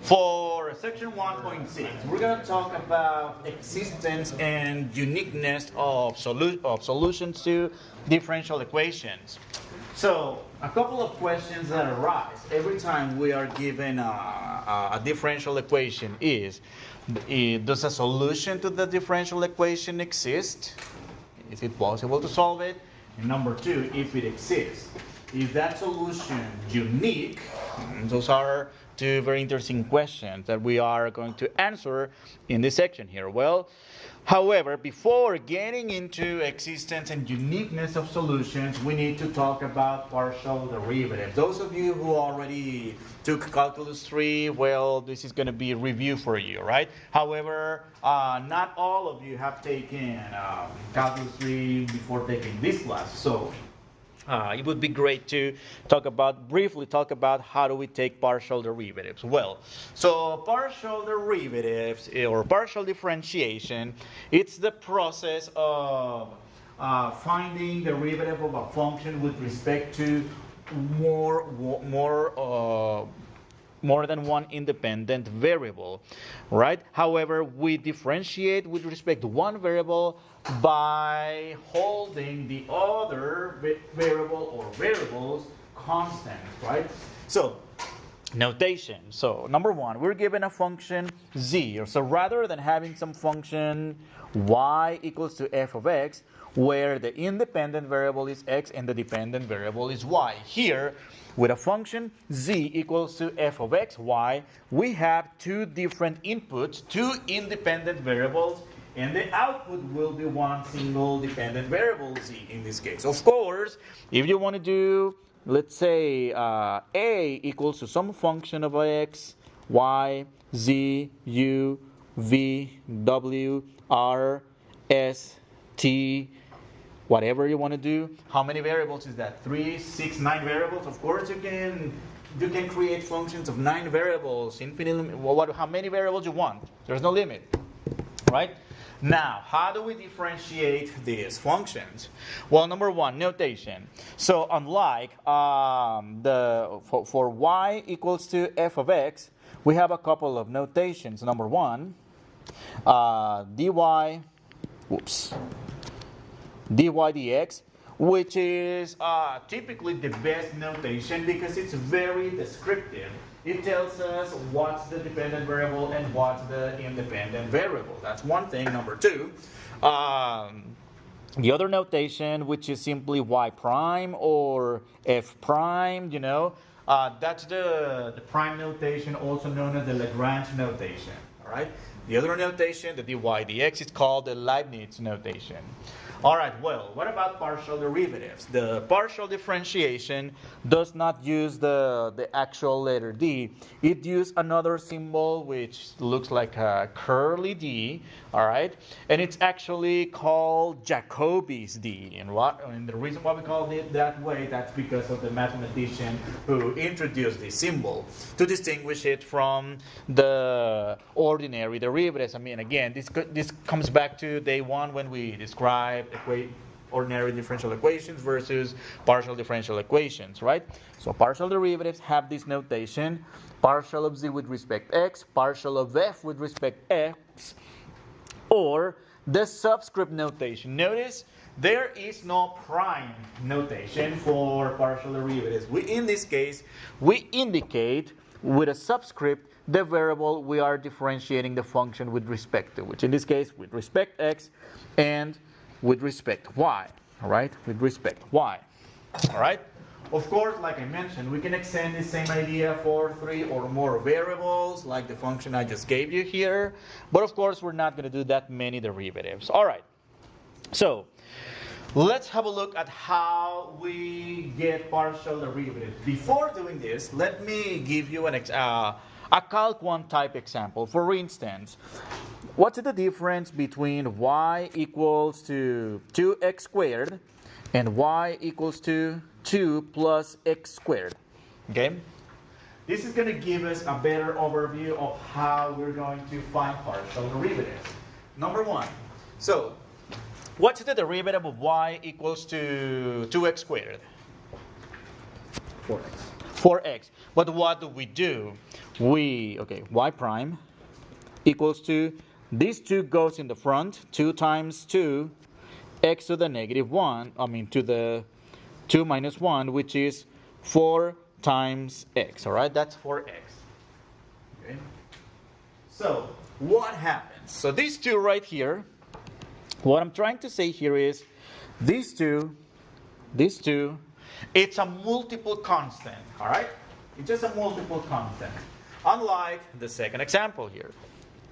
For section 1.6, we're going to talk about existence and uniqueness of solutions to differential equations. So, a couple of questions that arise every time we are given a differential equation is, does a solution to the differential equation exist? Is it possible to solve it? And number two, if it exists, is that solution unique? Those are two very interesting questions that we are going to answer in this section here. Well, however, before getting into existence and uniqueness of solutions, we need to talk about partial derivatives. Those of you who already took Calculus 3, well, this is going to be a review for you, right? However, not all of you have taken Calculus 3 before taking this class, so it would be great to briefly talk about how do we take partial derivatives. Well, so partial derivatives or partial differentiation, it's the process of finding derivative of a function with respect to more than one independent variable, right? However, we differentiate with respect to one variable by holding the other variable or variables constant, right? So, notation. So, number one, we're given a function z. So, rather than having some function y equals to f of x, where the independent variable is x and the dependent variable is y. Here, with a function z equals to f of x, y, we have two different inputs, two independent variables, and the output will be one single dependent variable z in this case. Of course, if you want to do, let's say, a equals to some function of x, y, z, u, v, w, r, s, t, whatever you want to do. How many variables is that? 3, 6, 9 variables? Of course you can create functions of 9 variables, infinitely. How many variables you want? There's no limit, right? Now, how do we differentiate these functions? Well, number one, notation. So unlike for y equals to f of x, we have a couple of notations. Number one, dy dx, which is typically the best notation because it's very descriptive. It tells us what's the dependent variable and what's the independent variable. That's one thing. Number two, the other notation, which is simply y prime or f prime, that's the prime notation, also known as the Lagrange notation. All right. The other notation, the dy dx, is called the Leibniz notation. All right, well, what about partial derivatives? The partial differentiation does not use the actual letter d. It uses another symbol which looks like a curly d, all right? And it's actually called Jacobi's d. And the reason why we call it that way, that's because of the mathematician who introduced this symbol to distinguish it from the ordinary derivatives. I mean, again, this comes back to day one when we described ordinary differential equations versus partial differential equations, right? So partial derivatives have this notation: partial of z with respect x, partial of f with respect x, or the subscript notation. Notice there is no prime notation for partial derivatives. In this case, we indicate with a subscript the variable we are differentiating the function with respect to, which in this case with respect x and with respect y, all right? With respect y, all right? Of course, like I mentioned, we can extend the same idea for 3 or more variables, like the function I just gave you here. But of course, we're not going to do that many derivatives. All right. So let's have a look at how we get partial derivatives. Before doing this, let me give you a Calc 1 type example. For instance, what's the difference between y equals to 2x squared and y equals to 2 plus x squared? Okay? This is going to give us a better overview of how we're going to find partial derivatives. Number one, so what's the derivative of y equals to 2x squared? 4x. 4x. But what do? Y prime equals to, this 2 goes in the front, 2 times 2, x to the negative 1, to the 2 minus 1, which is 4 times x, all right? That's 4x. Okay. So, what happens? So, these two right here, what I'm trying to say here is, these two, it's a multiple constant, all right? It's just a multiple constant. Unlike the second example here.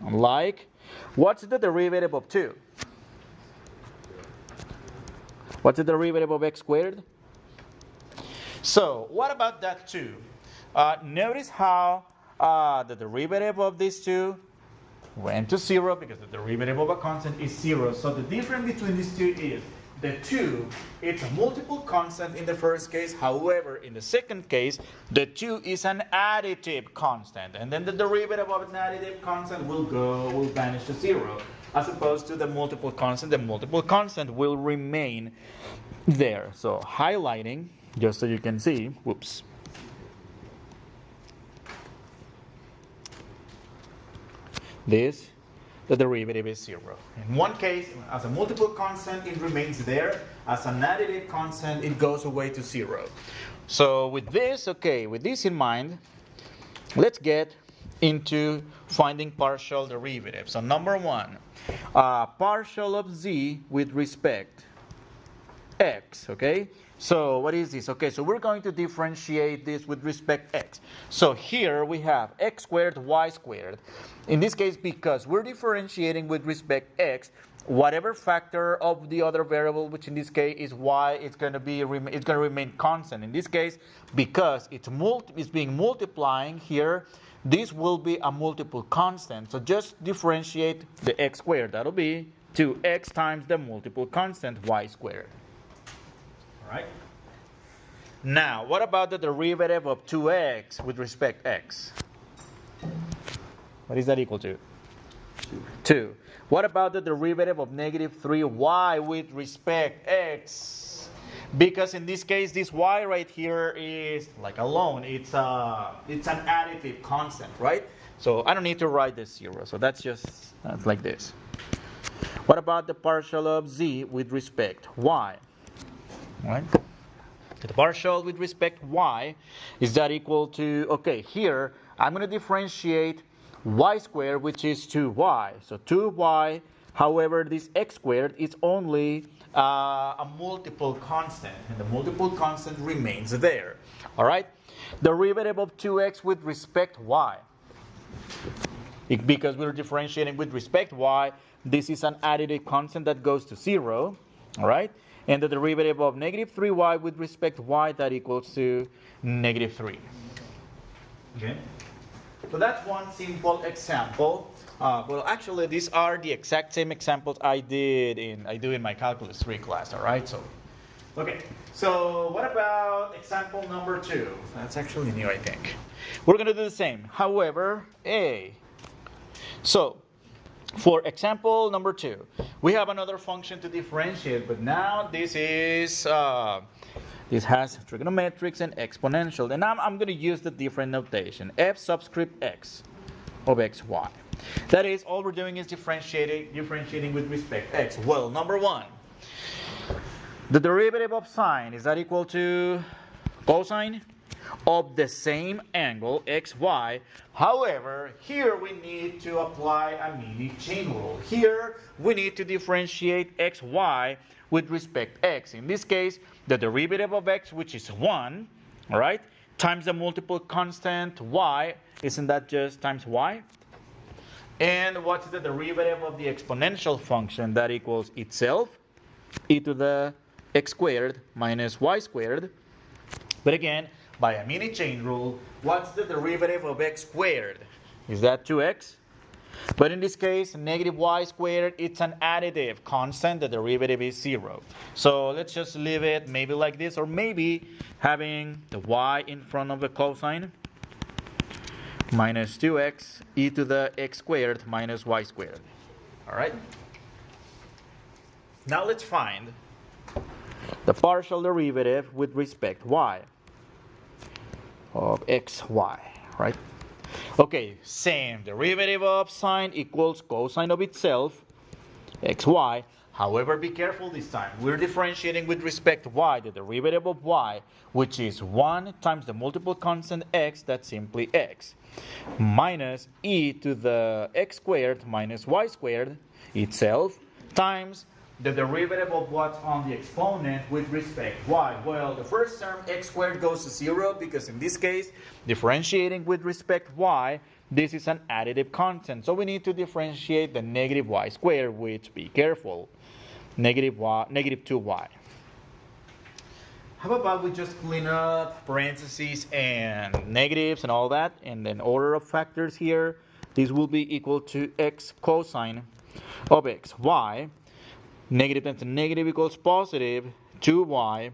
Unlike, what's the derivative of 2? What's the derivative of x squared? So, what about that 2? Notice how the derivative of these 2 went to 0 because the derivative of a constant is 0. So, the difference between these two is the 2, it's a multiple constant in the first case. However, in the second case, the 2 is an additive constant. And then the derivative of an additive constant will vanish to 0. As opposed to the multiple constant will remain there. So highlighting, just so you can see, whoops. This, the derivative is 0. In one case, as a multiple constant, it remains there. As an additive constant, it goes away to 0. So with this in mind, let's get into finding partial derivatives. So number 1, partial of z with respect x, okay? So what is this? Okay, so we're going to differentiate this with respect x. So here we have x squared, y squared. In this case, because we're differentiating with respect x, whatever factor of the other variable, which in this case is y, it's going to remain constant. In this case, because it's being multiplying here, this will be a multiple constant. So just differentiate the x squared. That'll be 2x times the multiple constant y squared. All right. Now, what about the derivative of 2x with respect x? What is that equal to? 2. What about the derivative of negative 3y with respect x? Because in this case, this y right here is like alone. It's an additive constant, right? So I don't need to write this 0. So that's like this. What about the partial of z with respect y? All right. The partial with respect y, is that equal to, okay, here I'm going to differentiate y squared, which is 2y. So 2y, however, this x squared is only a multiple constant, and the multiple constant remains there. All right? Derivative of 2x with respect y. Because we're differentiating with respect y, this is an additive constant that goes to 0. All right? And the derivative of negative 3y with respect to y, that equals to negative 3. Okay? So that's one simple example. Well, actually, these are the exact same examples I do in my Calculus 3 class, all right? So, okay. So what about example number 2? That's actually new, I think. We're going to do the same. However, So, for example number 2, we have another function to differentiate, but now this has trigonometrics and exponential, and I'm going to use the different notation, f subscript x of xy. That is, all we're doing is differentiating with respect to x. Well, number 1, the derivative of sine, is that equal to cosine of the same angle xy. However, here we need to apply a mini chain rule. Here we need to differentiate xy with respect to x. In this case, the derivative of x, which is 1, all right, times the multiple constant y. Isn't that just times y? And what's the derivative of the exponential function? That equals itself, e to the x squared minus y squared. But again, by a mini chain rule, what's the derivative of x squared? Is that 2x? But in this case, negative y squared, it's an additive constant. The derivative is 0. So let's just leave it maybe like this, or maybe having the y in front of the cosine, minus 2x e to the x squared minus y squared. All right? Now let's find the partial derivative with respect to y. of xy, right? Okay, same. Derivative of sine equals cosine of itself, xy. However, be careful this time. We're differentiating with respect to y, the derivative of y, which is 1 times the multiple constant x, that's simply x, minus e to the x squared minus y squared itself, times the derivative of what's on the exponent with respect to y. Well, the first term, x squared, goes to 0 because in this case, differentiating with respect to y, this is an additive constant. So we need to differentiate the negative y squared, which, be careful, negative 2y. How about we just clean up parentheses and negatives and all that, and then order of factors here. This will be equal to x cosine of xy. Negative times negative equals positive 2y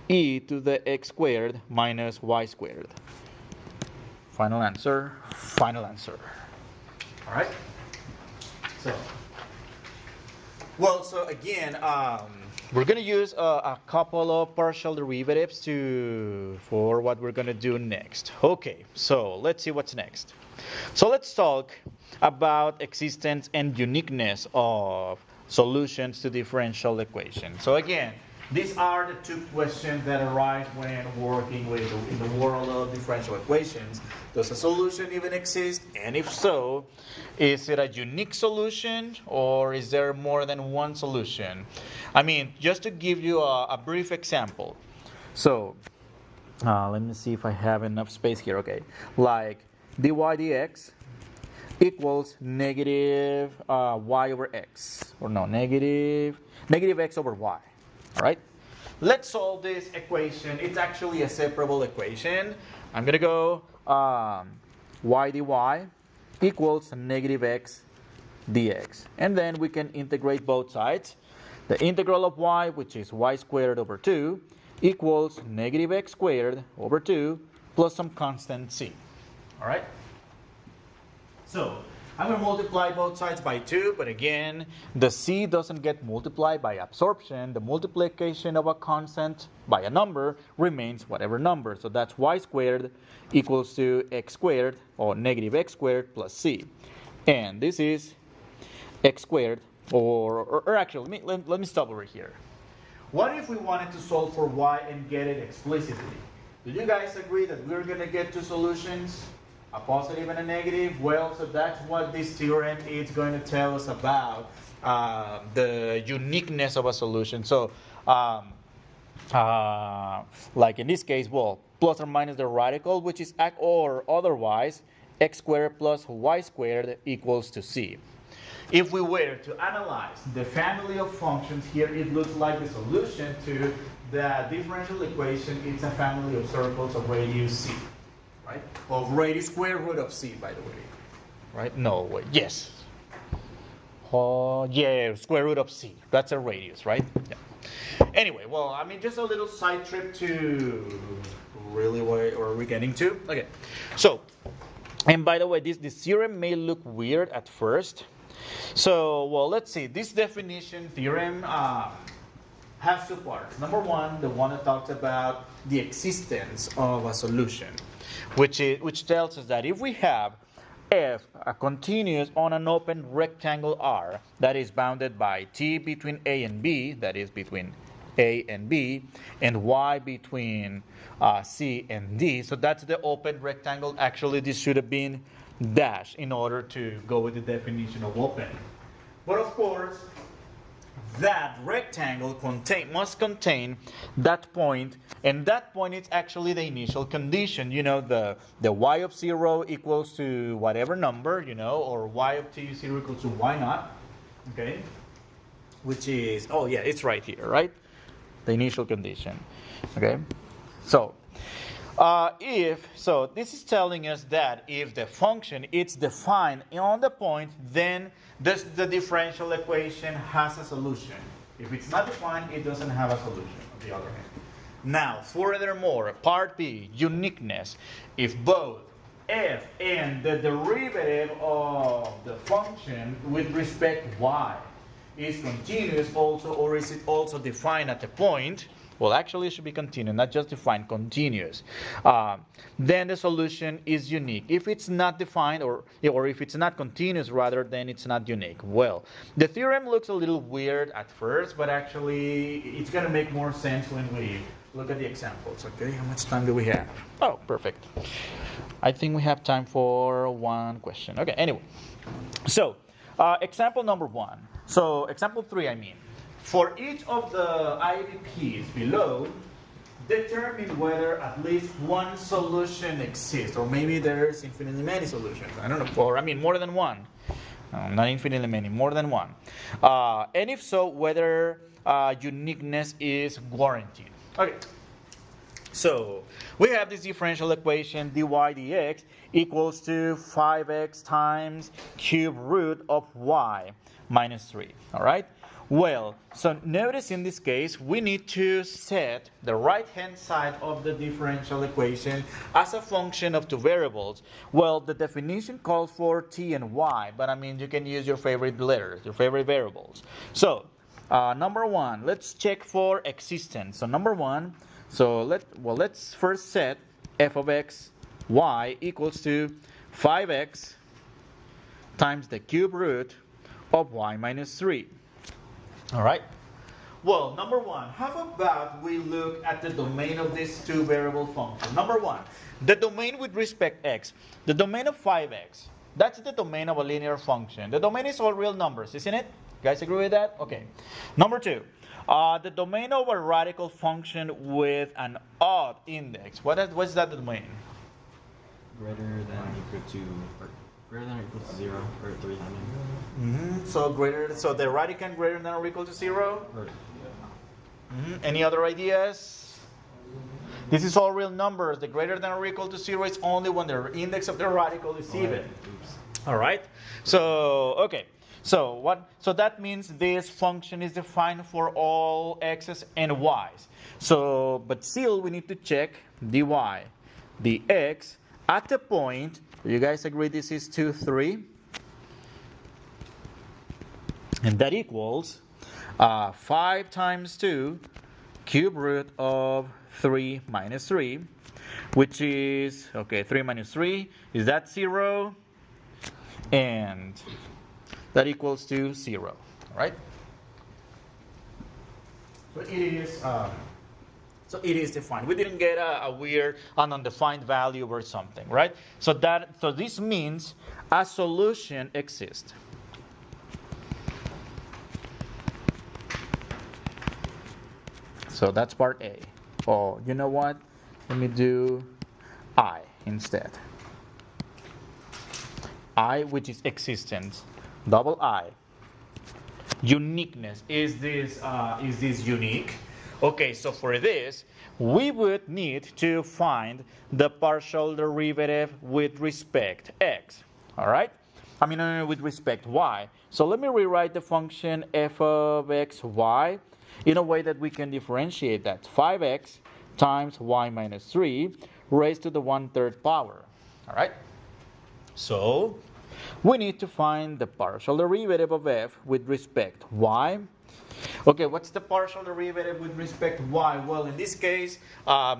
e to the x squared minus y squared. Final answer, final answer. All right? So again, we're going to use a couple of partial derivatives for what we're going to do next. Okay, so let's see what's next. So let's talk about existence and uniqueness of solutions to differential equations. So again, these are the two questions that arise when working in the world of differential equations. Does a solution even exist? And if so, is it a unique solution or is there more than one solution? I mean, just to give you a brief example. So, let me see if I have enough space here. Okay, like dy dx equals negative y over x, or no, negative x over y. All right, let's solve this equation. It's actually a separable equation. I'm gonna go y dy equals negative x dx, and then we can integrate both sides. The integral of y, which is y squared over 2, equals negative x squared over 2 plus some constant c. All right. So I'm going to multiply both sides by 2, but again, the c doesn't get multiplied by absorption. The multiplication of a constant by a number remains whatever number. So that's y squared equals to x squared, or negative x squared plus c. And this is x squared, or actually, let me stop over here. What if we wanted to solve for y and get it explicitly? Do you guys agree that we're going to get two solutions? A positive and a negative? Well, so that's what this theorem is going to tell us about the uniqueness of a solution. So, like in this case, well, plus or minus the radical, which is or otherwise, x squared plus y squared equals to c. If we were to analyze the family of functions here, it looks like the solution to the differential equation is a family of circles of radius c. Right? Of radius square root of c, by the way. Right? No, wait. Yes. Yeah, square root of c. That's a radius, right? Yeah. Anyway, well, I mean, just a little side trip to really where are we getting to? Okay. So, and by the way, this theorem may look weird at first. So, well, let's see. This definition theorem has two parts. Number one, the one that talks about the existence of a solution, which tells us that if we have f a continuous on an open rectangle R that is bounded by t between a and b, that is between a and b, and y between c and d, so that's the open rectangle. Actually, this should have been dash in order to go with the definition of open. But of course, that rectangle must contain that point, and that point is actually the initial condition. You know, the y of 0 equals to whatever number, you know, or y of t 0 equals to y naught, okay? Which is, oh yeah, it's right here, right? The initial condition, okay? So, this is telling us that if the function is defined on the point, then the differential equation has a solution. If it's not defined, it doesn't have a solution, on the other hand. Now, furthermore, part B, uniqueness. If both f and the derivative of the function with respect to y is continuous also, or is it also defined at the point, Well, actually, it should be continuous, not just defined, continuous. Then the solution is unique. If it's not defined, or if it's not continuous, rather, then it's not unique. Well, the theorem looks a little weird at first, but actually, it's going to make more sense when we look at the examples. Okay, how much time do we have? Oh, perfect. I think we have time for one question. Okay, anyway. So, example number 1. So, example 3, I mean. For each of the IDPs below, determine whether at least one solution exists, or maybe there's infinitely many solutions. I don't know, or I mean more than one. Not infinitely many, more than one. And if so, whether uniqueness is guaranteed. Okay. So we have this differential equation dy dx equals to 5x times cube root of y minus 3. All right? Well, so notice in this case, we need to set the right-hand side of the differential equation as a function of two variables. Well, the definition calls for t and y, but I mean, you can use your favorite letters, your favorite variables. So, number 1, let's check for existence. So, number 1, so let's first set f of x, y equals to 5x times the cube root of y minus 3. All right. Well, number 1, how about we look at the domain of these two variable functions? Number 1, the domain with respect x. The domain of 5x, that's the domain of a linear function. The domain is all real numbers, isn't it? You guys agree with that? Okay. Number 2, the domain of a radical function with an odd index. What's that domain? Greater than or equal to, or greater than or equal to 0, or 3, I mean. So the radicand greater than or equal to 0? Any other ideas? This is all real numbers. The greater than or equal to 0 is only when the index of the radical is even. All right. So, okay. So that means this function is defined for all x's and y's. So, but still we need to check dy dx at the point. You guys agree this is 2, 3? And that equals 5 times 2 cube root of 3 minus 3, which is, okay, 3 minus 3, is that 0? And that equals to 0, all right? So it is defined. We didn't get a weird an undefined value or something, right? So this means a solution exists. So that's part A. Oh, you know what? Let me do I instead. I, which is existence. Double I. Uniqueness. Is this unique? Okay, so for this, we would need to find the partial derivative with respect x. All right? I mean, with respect y. So let me rewrite the function f of x y in a way that we can differentiate that. 5x times y minus 3 raised to the 1/3 power. All right? So we need to find the partial derivative of f with respect y. Okay, what's the partial derivative with respect to y? Well, in this case,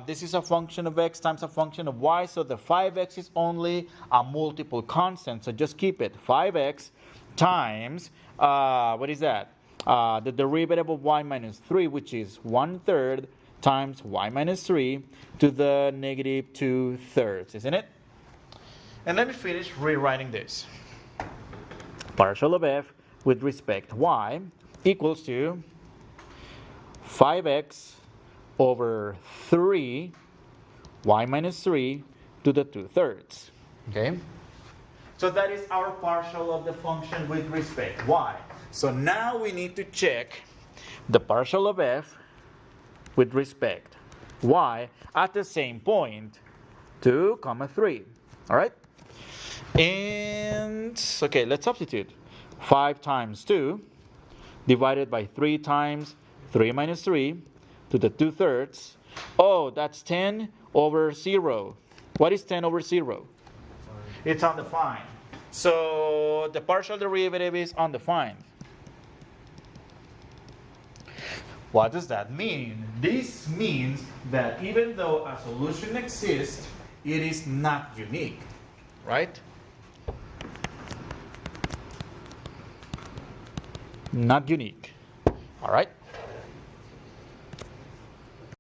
this is a function of x times a function of y, so the 5x is only a multiple constant, so just keep it. 5x times, what is that? The derivative of y minus 3, which is 1/3 times y minus 3 to the negative 2/3, isn't it? And let me finish rewriting this. Partial of f with respect to y equals to 5x over 3 y minus 3 to the 2/3. Okay? So that is our partial of the function with respect to y. So now we need to check the partial of f with respect to y at the same point, 2, 3. All right? And, okay, let's substitute. 5 times 2 divided by 3 times 3 minus 3 to the 2/3. Oh, that's 10 over 0. What is 10 over 0? It's undefined. So the partial derivative is undefined. What does that mean? This means that even though a solution exists, it is not unique, right? Not unique. All right.